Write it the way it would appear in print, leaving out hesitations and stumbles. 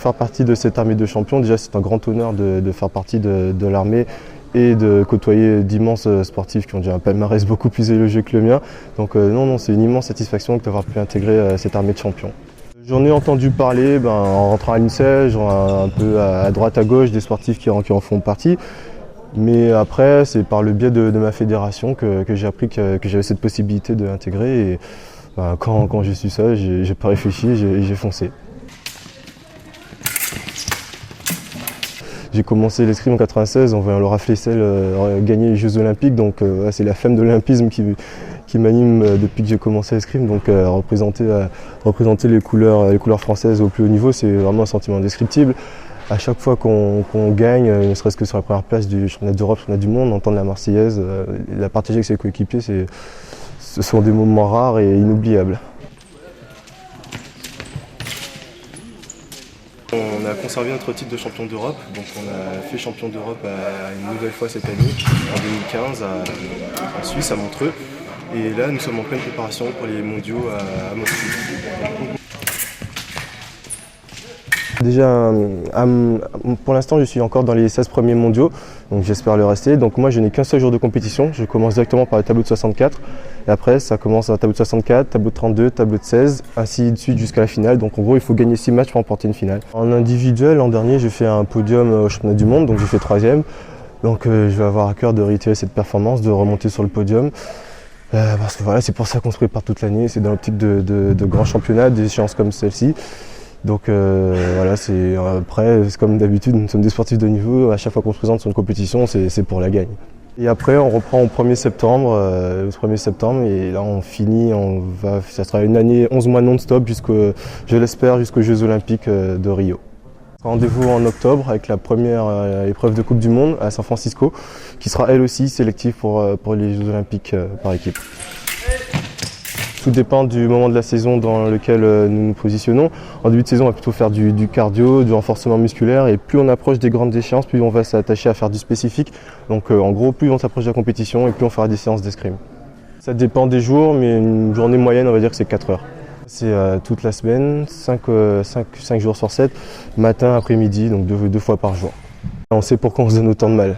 faire partie de cette armée de champions. Déjà, c'est un grand honneur de faire partie de l'armée et de côtoyer d'immenses sportifs qui ont déjà un palmarès beaucoup plus élogieux que le mien. Donc non, c'est une immense satisfaction d'avoir pu intégrer cette armée de champions. J'en ai entendu parler en rentrant à l'INSEE, un peu à droite à gauche des sportifs qui en font partie. Mais après, c'est par le biais de ma fédération que j'ai appris que j'avais cette possibilité d'intégrer. Et quand j'ai su ça, j'ai pas réfléchi, j'ai foncé. J'ai commencé l'escrime en 96 en voyant Laura Flessel gagner les Jeux Olympiques. Donc c'est la flamme de l'olympisme qui m'anime depuis que j'ai commencé l'escrime. Donc représenter les couleurs françaises au plus haut niveau, c'est vraiment un sentiment indescriptible. À chaque fois qu'on gagne, ne serait-ce que sur la première place du championnat d'Europe, championnat du monde, entendre la Marseillaise, la partager avec ses coéquipiers, ce sont des moments rares et inoubliables. On a conservé notre titre de champion d'Europe, donc on a fait champion d'Europe une nouvelle fois cette année, en 2015, en Suisse, à Montreux. Et là, nous sommes en pleine préparation pour les mondiaux à Moscou. Déjà, pour l'instant, je suis encore dans les 16 premiers mondiaux, donc j'espère le rester. Donc moi, je n'ai qu'un seul jour de compétition. Je commence directement par le tableau de 64. Et après, ça commence à tableau de 64, tableau de 32, tableau de 16, ainsi de suite jusqu'à la finale. Donc en gros, il faut gagner 6 matchs pour remporter une finale. En individuel, l'an dernier, j'ai fait un podium au championnat du monde, donc j'ai fait 3e. Donc je vais avoir à cœur de réitérer cette performance, de remonter sur le podium. Parce que voilà, c'est pour ça qu'on se prépare toute l'année. C'est dans l'optique de grands championnats, des échéances comme celle-ci. Donc voilà, après, c'est comme d'habitude, nous sommes des sportifs de haut niveau. À chaque fois qu'on se présente sur une compétition, c'est pour la gagne. Et après, on reprend au 1er septembre, et là on finit, ça sera une année, 11 mois non-stop, je l'espère, jusqu'aux Jeux Olympiques de Rio. Rendez-vous en octobre avec la première épreuve de Coupe du Monde à San Francisco, qui sera elle aussi sélective pour les Jeux Olympiques par équipe. Tout dépend du moment de la saison dans lequel nous nous positionnons. En début de saison, on va plutôt faire du cardio, du renforcement musculaire, et plus on approche des grandes échéances, plus on va s'attacher à faire du spécifique. Donc en gros, plus on s'approche de la compétition et plus on fera des séances d'escrime. Ça dépend des jours, mais une journée moyenne, on va dire que c'est 4 heures. C'est toute la semaine, 5 jours sur 7, matin, après-midi, donc deux fois par jour. On sait pourquoi on se donne autant de mal.